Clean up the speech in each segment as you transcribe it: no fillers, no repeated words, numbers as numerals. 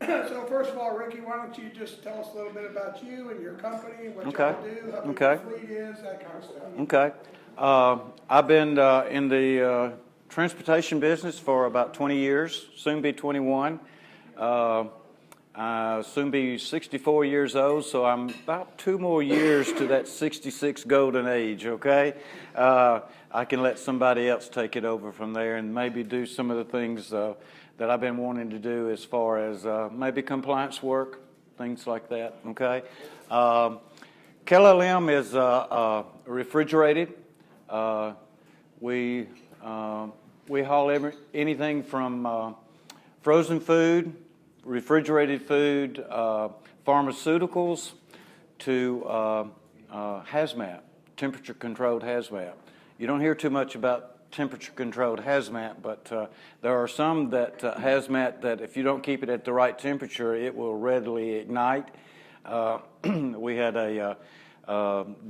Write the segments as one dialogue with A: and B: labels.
A: So first of all, Ricky, why don't you just tell us a little bit about you and your company, what
B: Okay.
A: y'all do, how big
B: Okay.
A: your fleet is, that kind of stuff.
B: Okay. I've been in the transportation business for about 20 years, soon be 21. I'll soon be 64 years old, so I'm about 2 more years to that 66 golden age, okay? I can let somebody else take it over from there and maybe do some of the things that I've been wanting to do as far as maybe compliance work, things like that, okay? KLLM is refrigerated. We haul anything from frozen food, refrigerated food, pharmaceuticals, to hazmat, temperature-controlled hazmat. You don't hear too much about temperature-controlled hazmat, but there are some that hazmat that if you don't keep it at the right temperature, it will readily ignite. We had a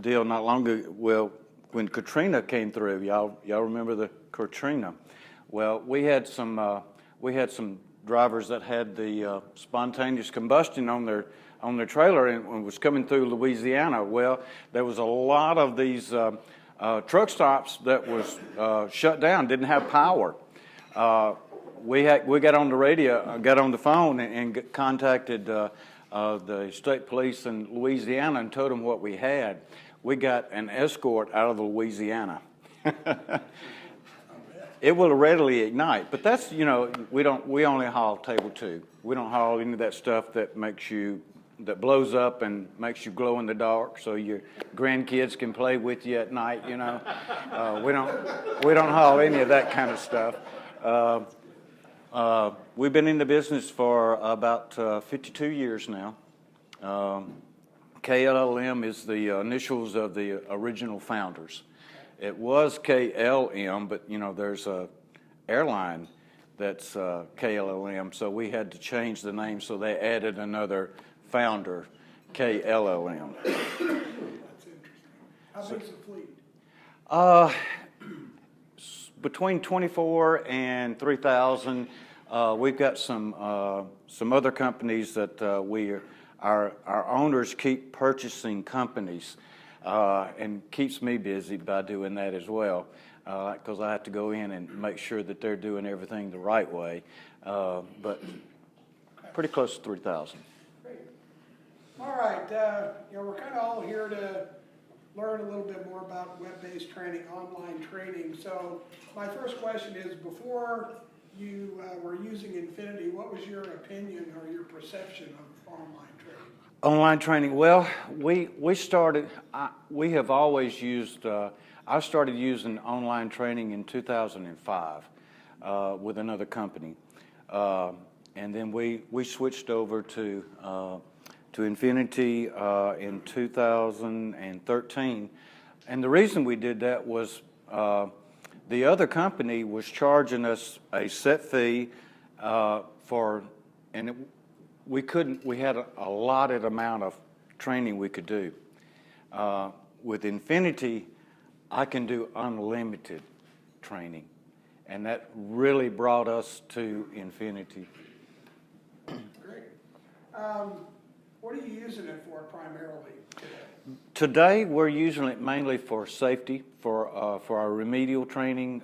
B: deal not long ago, well, when Katrina came through. Y'all remember the Katrina? Well, we had some drivers that had the spontaneous combustion on their trailer and was coming through Louisiana. Well, there was a lot of these truck stops that was shut down, didn't have power. We got on the radio, got on the phone, and contacted the state police in Louisiana and told them what we had. We got an escort out of Louisiana. It will readily ignite, but that's, you know, we only haul table 2. We don't haul any of that stuff that that blows up and makes you glow in the dark so your grandkids can play with you at night, you know. We don't haul any of that kind of stuff. We've been in the business for about 52 years now. KLLM is the initials of the original founders. It was KLM, but you know there's a airline that's KLLM, so we had to change the name, so they added another founder, KLLM.
A: That's interesting. How big's the fleet?
B: Between 24 and 3,000. We've got some other companies that our owners keep purchasing companies, and keeps me busy by doing that as well, because I have to go in and make sure that they're doing everything the right way. But pretty close to 3,000.
A: Great. All right. You know, we're kind of all here to learn a little bit more about web-based training, online training. So my first question is, before you were using Infinit-I, what was your opinion or your perception of online training?
B: Online training. Well, we have always used. I started using online training in 2005 with another company, and then we switched over to Infinit-I in 2013. And the reason we did that was the other company was charging us a set fee we had a allotted amount of training we could do. With Infinit-I, I can do unlimited training, and that really brought us to Infinit-I.
A: Great. What are you using it for primarily today?
B: Today, we're using it mainly for safety, for our remedial training,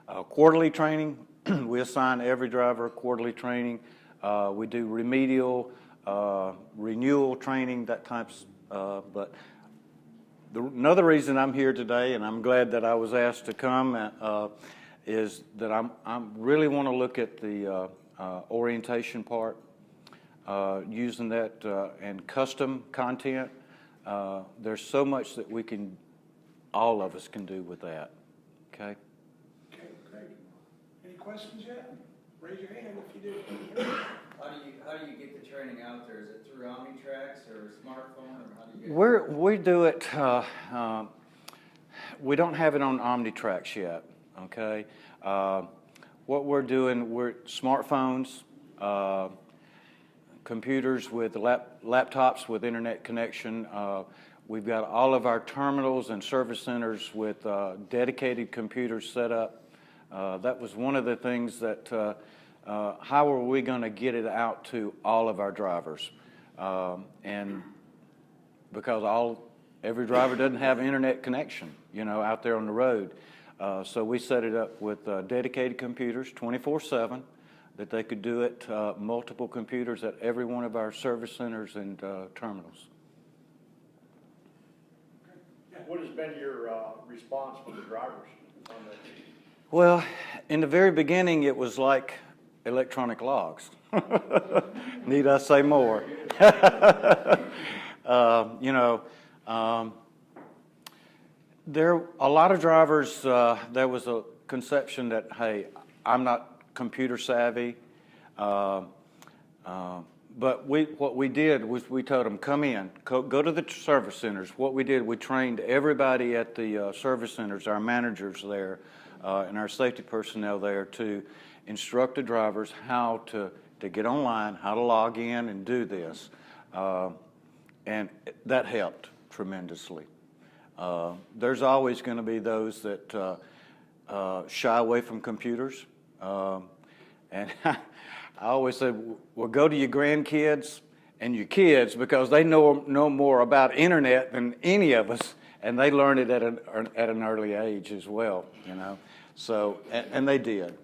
B: quarterly training. We assign every driver quarterly training. We do remedial, renewal training, that types. But another reason I'm here today, and I'm glad that I was asked to come, is that I really want to look at the orientation part, using that and custom content. There's so much that all of us can do with that. Okay.
A: Okay, great. Any questions yet? Raise your hand if you do.
C: How do you get the training out there? Is it through OmniTrax or smartphone, or how do you get it?
B: We do it. We don't have it on OmniTrax yet. Okay. What we're doing, we're smartphones, computers with laptops with internet connection. We've got all of our terminals and service centers with dedicated computers set up. That was one of the things that how are we going to get it out to all of our drivers? And because every driver doesn't have internet connection, out there on the road. So we set it up with dedicated computers, 24/7, that they could do it, multiple computers at every one of our service centers and terminals.
D: What has been your response from the drivers on that?
B: Well, in the very beginning, it was like electronic logs. Need I say more? There a lot of drivers. There was a conception that, hey, I'm not computer savvy. But what we did was we told them, come in, go to the service centers. What we did, we trained everybody at the service centers, our managers there, and our safety personnel there to instruct the drivers how to get online, how to log in and do this. And that helped tremendously. There's always going to be those that shy away from computers. And I always said, well, go to your grandkids and your kids because they know more about internet than any of us, and they learn it at an early age as well, So, and they did.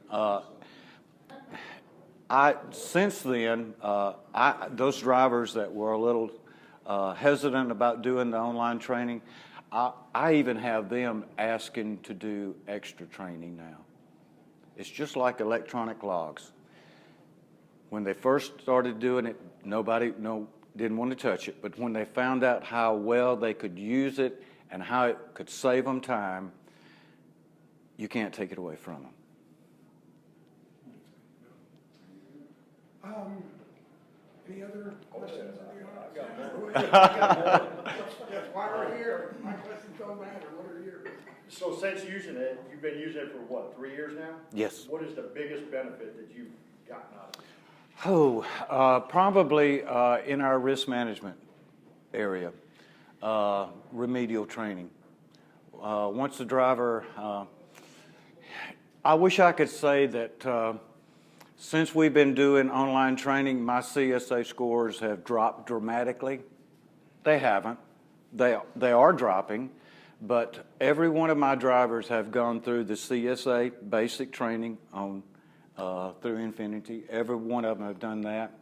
B: Since then, those drivers that were a little hesitant about doing the online training, I even have them asking to do extra training now. It's just like electronic logs. When they first started doing it, nobody didn't want to touch it. But when they found out how well they could use it and how it could save them time, you can't take it away from them.
A: Any other questions?
D: I got more.
A: That's why we're here. My questions don't matter. What are yours?
D: So since using it, you've been using it for what, 3 years now?
B: Yes.
D: What is the biggest benefit that you've gotten out of it?
B: Probably in our risk management area, remedial training. Once the driver, I wish I could say that since we've been doing online training, my CSA scores have dropped dramatically. They haven't. They are dropping, but every one of my drivers have gone through the CSA basic training on through Infinit-I. Every one of them have done that.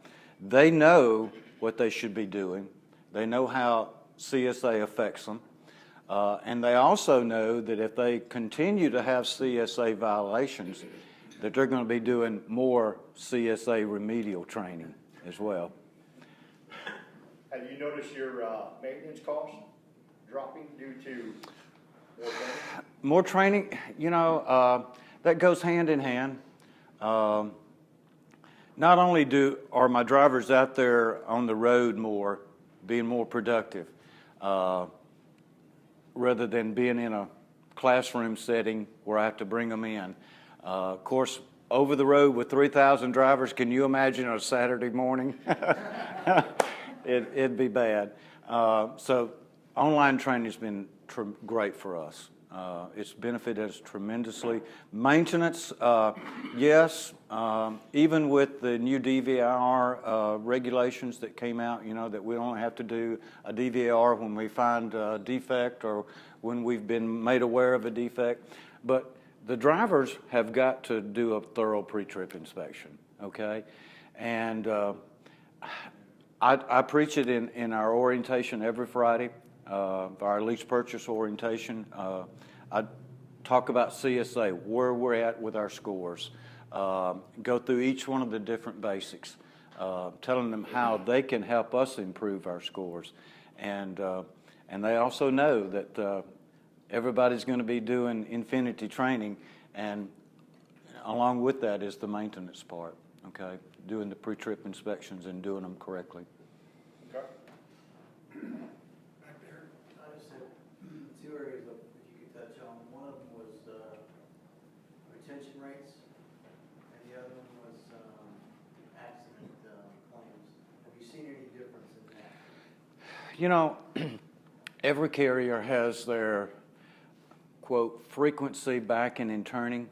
B: They know what they should be doing. They know how CSA affects them. And they also know that if they continue to have CSA violations, that they're going to be doing more CSA remedial training as well.
D: Have you noticed your maintenance costs dropping due to more training?
B: More training, that goes hand in hand. Not only are my drivers out there on the road more, being more productive, rather than being in a classroom setting where I have to bring them in. Of course, over the road with 3,000 drivers, can you imagine a Saturday morning? It'd be bad. So online training has been great for us. It's benefited us tremendously. Maintenance, yes, even with the new DVR regulations that came out, that we don't have to do a DVR when we find a defect or when we've been made aware of a defect. But the drivers have got to do a thorough pre-trip inspection, okay? And I preach it in our orientation every Friday. Our lease purchase orientation, I talk about CSA, where we're at with our scores, go through each one of the different basics, telling them how they can help us improve our scores. And they also know that everybody's going to be doing Infinit-I training, and along with that is the maintenance part, okay? Doing the pre-trip inspections and doing them correctly.
D: Okay.
A: Back there.
E: I just had two areas that you could touch on. One of them was retention rates, and the other one was accident claims. Have you seen any difference in that?
B: Every carrier has their, quote, frequency backing and turning.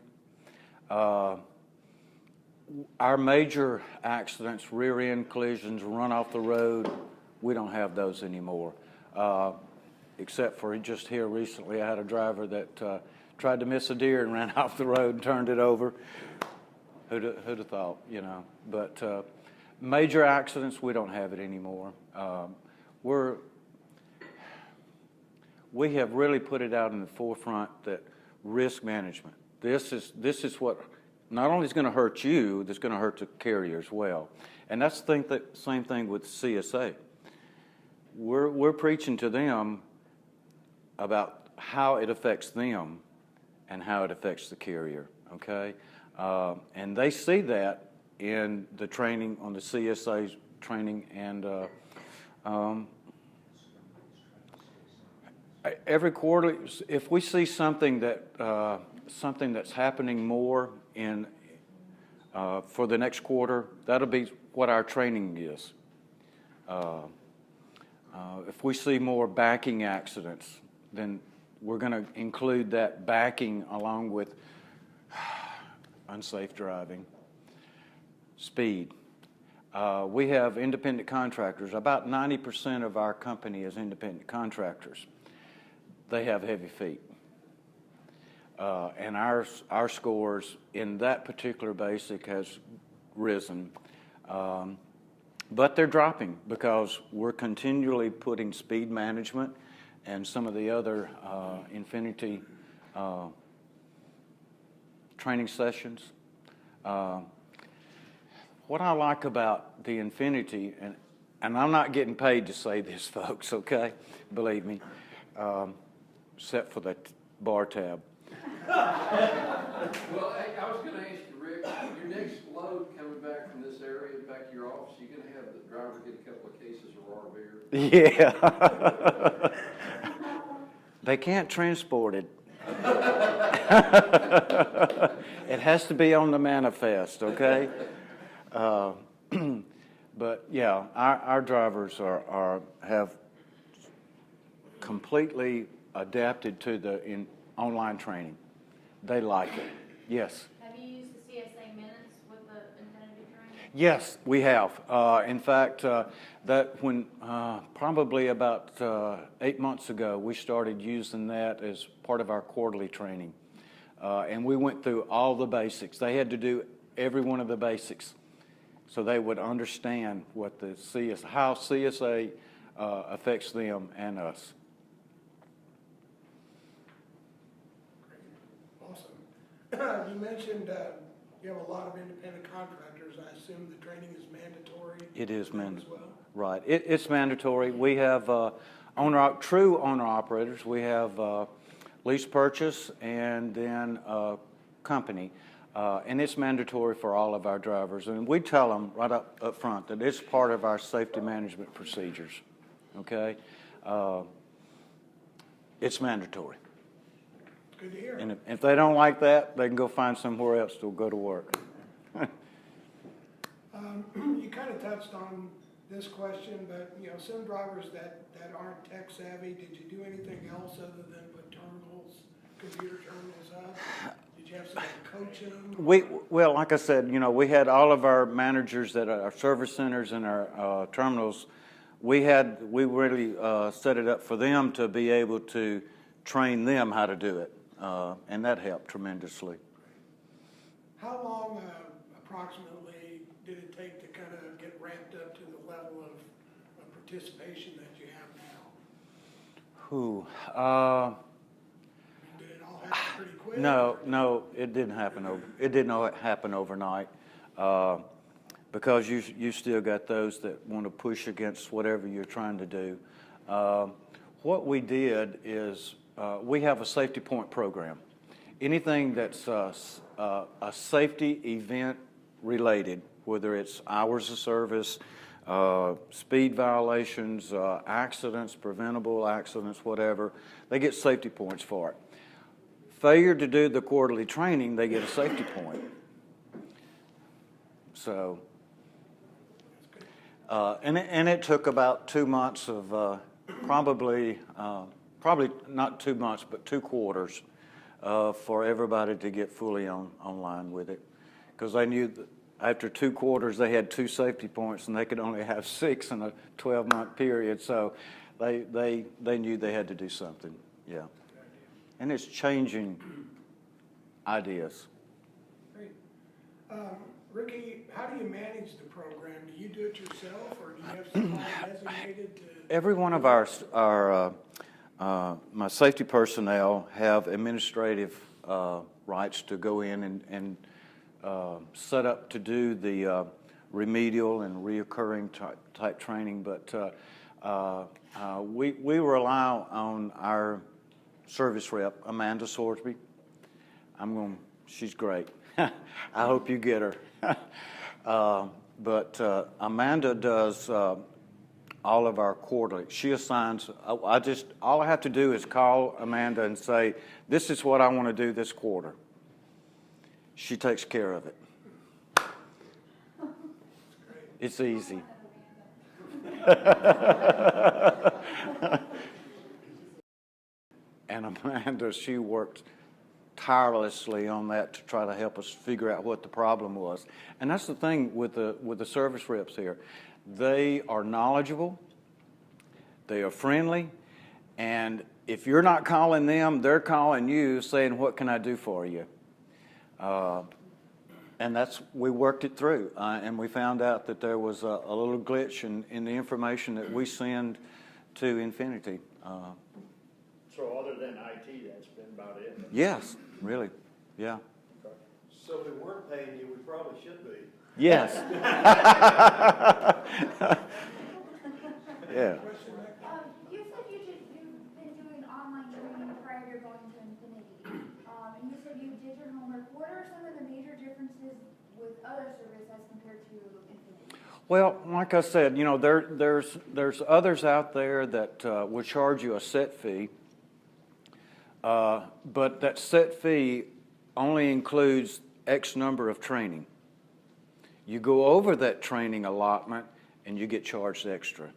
B: Our major accidents, rear end collisions, run off the road, we don't have those anymore. Except for just here recently, I had a driver that tried to miss a deer and ran off the road and turned it over. Who'd have thought, you know? But major accidents, we don't have it anymore. We have really put it out in the forefront that risk management. This is what not only is going to hurt you, that's going to hurt the carrier as well. And that's the same thing with CSA. We're preaching to them about how it affects them and how it affects the carrier, okay? And they see that in the training, on the CSA training, and every quarter, if we see something that's happening more in for the next quarter, that'll be what our training is. If we see more backing accidents, then we're going to include that backing along with unsafe driving, speed. We have independent contractors. About 90% of our company is independent contractors. They have heavy feet. And our scores in that particular basic has risen. But they're dropping because we're continually putting speed management and some of the other Infinit-I training sessions. What I like about the Infinit-I, and I'm not getting paid to say this, folks, okay? Believe me, except for the bar tab.
F: Well, I was going to ask you, Rick, your next load coming back from this area, back to your office, you're going to have the driver get a couple of cases of raw beer?
B: Yeah. They can't transport it. It has to be on the manifest, okay? But yeah, our drivers have completely adapted to the online training. They like it. Yes.
G: Have you used the CSA minutes with the Infinit-I training?
B: Yes, we have. In fact, that when probably about 8 months ago, we started using that as part of our quarterly training, and we went through all the basics. They had to do every one of the basics, so they would understand what how CSA affects them and us.
A: Awesome. You mentioned you have a lot of independent contractors. I assume the training is mandatory.
B: It is
A: mandatory.
B: Well? Right. It's mandatory. We have true owner-operators. We have lease purchase and then company. And it's mandatory for all of our drivers. And we tell them right up front that it's part of our safety management procedures. Okay? It's mandatory.
A: Good to hear.
B: And if they don't like that, they can go find somewhere else to go to work.
A: You kind of touched on this question, but some drivers that aren't tech savvy, did you do anything else other than put computer terminals up? Did you have somebody coach them?
B: Well, like I said, we had all of our managers that are our service centers and our terminals. We really set it up for them to be able to train them how to do it, and that helped tremendously.
A: How long approximately did it take to kind of get ramped up to the level of participation that you have now? Did it all happen pretty quick?
B: No, it didn't happen. It didn't happen overnight, because you still got those that want to push against whatever you're trying to do. What we did is we have a safety point program. Anything that's a safety event related, whether it's hours of service, speed violations, accidents, preventable accidents, whatever, they get safety points for it. Failure to do the quarterly training, they get a safety point. So, and it took about 2 months of probably not 2 months, but 2 quarters for everybody to get fully online with it, because they knew after 2 quarters, they had 2 safety points, and they could only have 6 in a 12-month period. So they knew they had to do something. Yeah, and it's changing ideas.
A: Great. Ricky, how do you manage the program? Do you do it yourself, or do you have somebody designated to?
B: Every one of our my safety personnel have administrative rights to go in and set up to do the remedial and reoccurring type training, but we rely on our service rep, Amanda Sorsby. She's great. I hope you get her. But Amanda does all of our quarterly. She assigns, all I have to do is call Amanda and say, this is what I want to do this quarter. She takes care of it. It's easy. And Amanda, she worked tirelessly on that to try to help us figure out what the problem was. And that's the thing with the service reps here. They are knowledgeable, they are friendly, and if you're not calling them, they're calling you saying, what can I do for you? And we worked it through, and we found out that there was a little glitch in the information that we send to Infinit-I.
D: So other than IT, that's been about it?
B: Yes, really, yeah.
D: Okay.
E: So if we weren't paying you, we probably should be.
B: Yes. Yeah.
H: You said you've been doing online training prior to going to Infinit-I. And you said you did your homework. What are some of the major differences with other services as compared to Infinit-I?
B: Well, like I said, you know, there's others out there that will charge you a set fee, but that set fee only includes X number of training. You go over that training allotment and you get charged extra.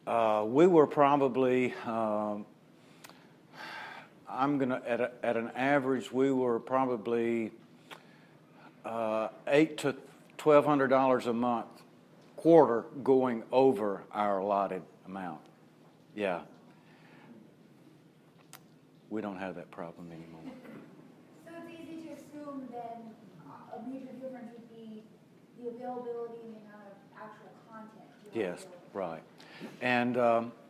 B: We were probably, at an average, we were probably $800 to $1,200 a month, quarter, going over our allotted amount. Yeah. We don't have that problem anymore.
H: So it's easy to assume then a major difference would be the availability and the amount of actual content.
B: Yes, right. And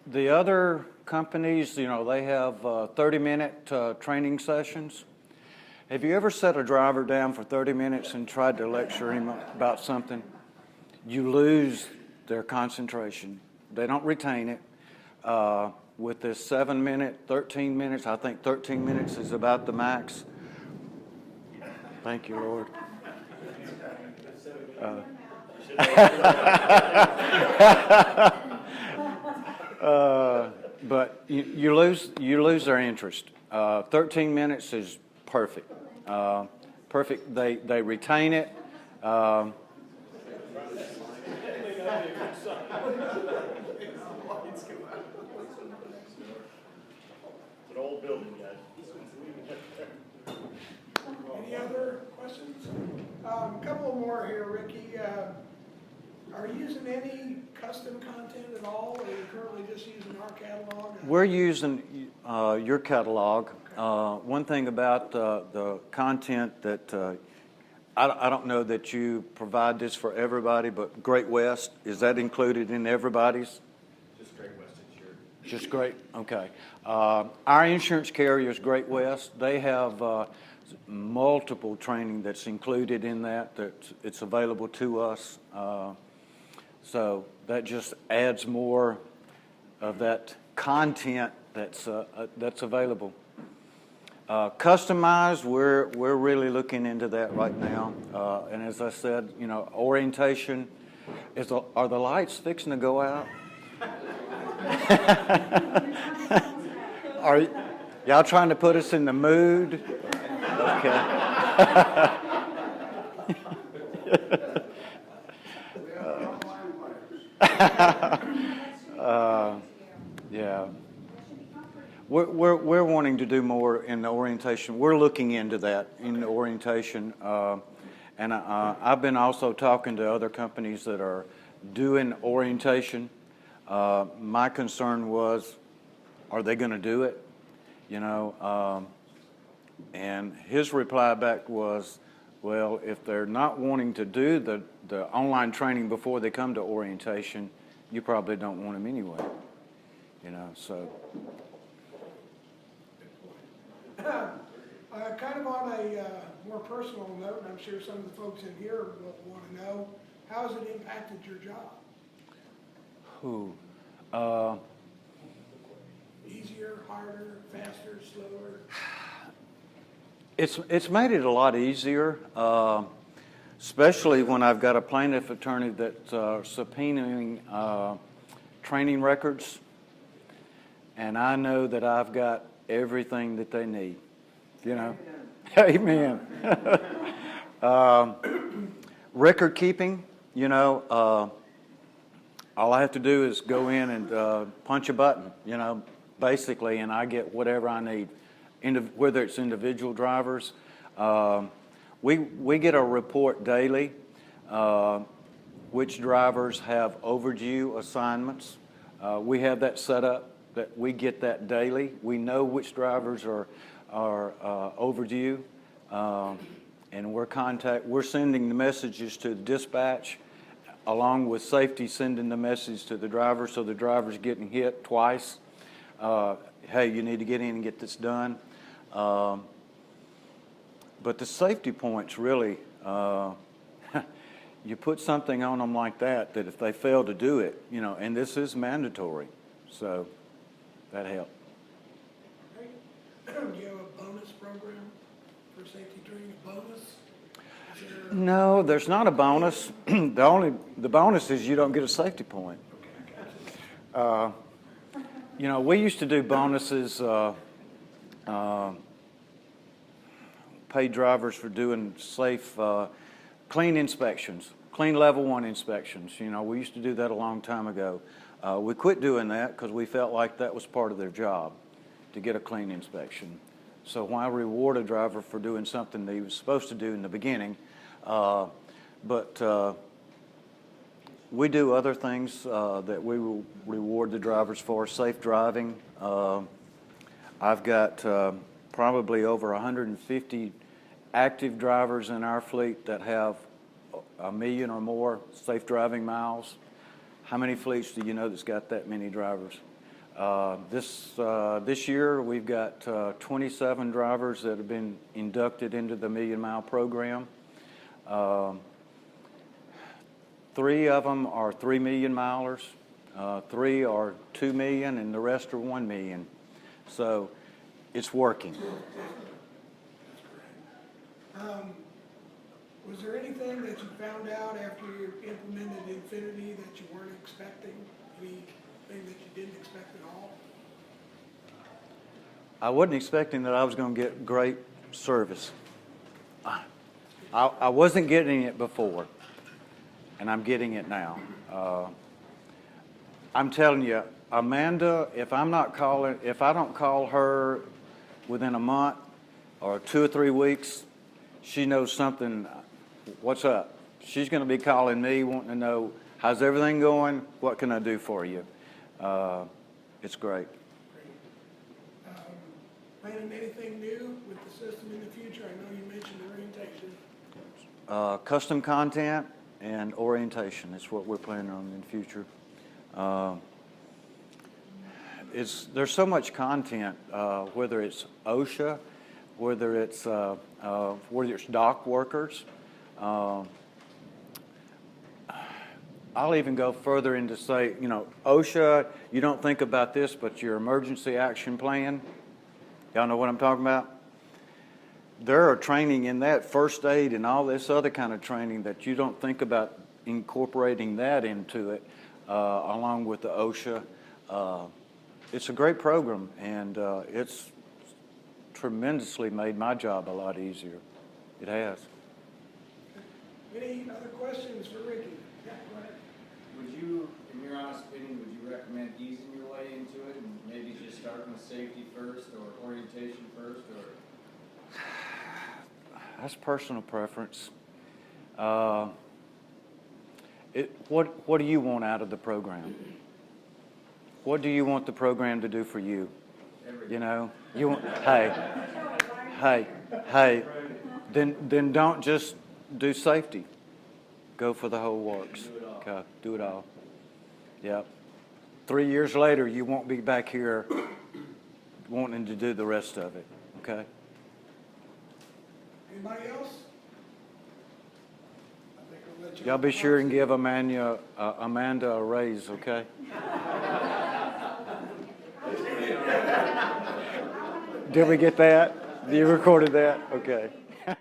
B: the other companies, you know, they have 30-minute training sessions. Have you ever set a driver down for 30 minutes and tried to lecture him about something? You lose their concentration. They don't retain it. With this 7-minute, 13 minutes, I think 13 minutes is about the max. Thank you, Lord. But you lose their interest. 13 minutes is perfect. Perfect. They retain it.
D: It's an old building, guys.
A: Any other questions? A couple more here, Ricky. Are you using any custom content at all, or are you currently just using our catalog?
B: We're using your catalog. One thing about the content that I don't know that you provide this for everybody, but Great West, is that included in everybody's?
C: Just Great West insured.
B: Just Great, okay. Our insurance carrier is Great West. They have multiple training that's included in that it's available to us. So that just adds more of that content that's available. Customized, we're really looking into that right now. And as I said, you know, orientation. Are the lights fixing to go out? Are y'all trying to put us in the mood? Okay. Yeah. We're wanting to do more in the orientation. We're looking into that in the orientation, And I've been also talking to other companies that are doing orientation. My concern was, are they going to do it? You know, and his reply back was, well, if they're not wanting to do the online training before they come to orientation, you probably don't want them anyway. You know, so.
A: Kind of on a more personal note, and I'm sure some of the folks in here will want to know, how has it impacted your job?
B: Who?
A: Easier, harder, faster, slower?
B: It's made it a lot easier, especially when I've got a plaintiff attorney that's subpoenaing training records, and I know that I've got everything that they need. You know, amen. Record keeping, you know, all I have to do is go in and punch a button, you know, basically, and I get whatever I need, whether it's individual drivers. We get a report daily, which drivers have overdue assignments. We have that set up that we get that daily. We know which drivers are overdue, and we're sending the messages to the dispatch, along with safety sending the message to the driver, so the driver's getting hit twice. Hey, you need to get in and get this done. But the safety points really, you put something on them like that if they fail to do it, you know, and this is mandatory, so that helped.
A: Do you have a bonus program for safety training? A bonus?
B: No, there's not a bonus. The bonus is you don't get a safety point. You know, we used to do bonuses, paid drivers for doing safe, clean inspections, clean level 1 inspections. You know, we used to do that a long time ago. We quit doing that because we felt like that was part of their job, to get a clean inspection. So why reward a driver for doing something that he was supposed to do in the beginning? But we do other things that we will reward the drivers for. Safe driving. I've got probably over 150 active drivers in our fleet that have 1 million or more safe driving miles. How many fleets do you know that's got that many drivers? This year we've got 27 drivers that have been inducted into the 1 Million Mile program. 3 of them are 3 million milers, 3 are 2 million, and the rest are 1 million. So it's working.
A: Was there anything that you found out after you implemented Infinit-I that you weren't expecting? Anything that you didn't expect at all?
B: I wasn't expecting that I was going to get great service. I wasn't getting it before, and I'm getting it now. I'm telling you, Amanda, if I don't call her within a month or 2 or 3 weeks, she knows something. What's up? She's going to be calling me, wanting to know, how's everything going? What can I do for you? It's great.
A: Planning anything new with the system in the future? I know you mentioned orientation.
B: Custom content and orientation is what we're planning on in the future. There's so much content, whether it's OSHA, whether it's dock workers. I'll even go further into say, you know, OSHA, you don't think about this, but your emergency action plan, y'all know what I'm talking about? There are training in that, first aid and all this other kind of training that you don't think about incorporating that into it, along with the OSHA. It's a great program, and it's tremendously made my job a lot easier. It has.
A: Any other questions for Ricky? Yeah, go ahead.
C: Would you, in your honest opinion, would you recommend easing your way into it and maybe just starting with safety first or orientation first, or?
B: That's personal preference. What do you want out of the program? What do you want the program to do for you? You know, you want, hey, then don't just do safety. Go for the whole works. Okay, do it all. Yep. 3 years later, you won't be back here wanting to do the rest of it. Okay.
A: Anybody else? I think I'll let you.
B: Y'all be sure and give Amanda a raise, okay? Did we get that? You recorded that? Okay.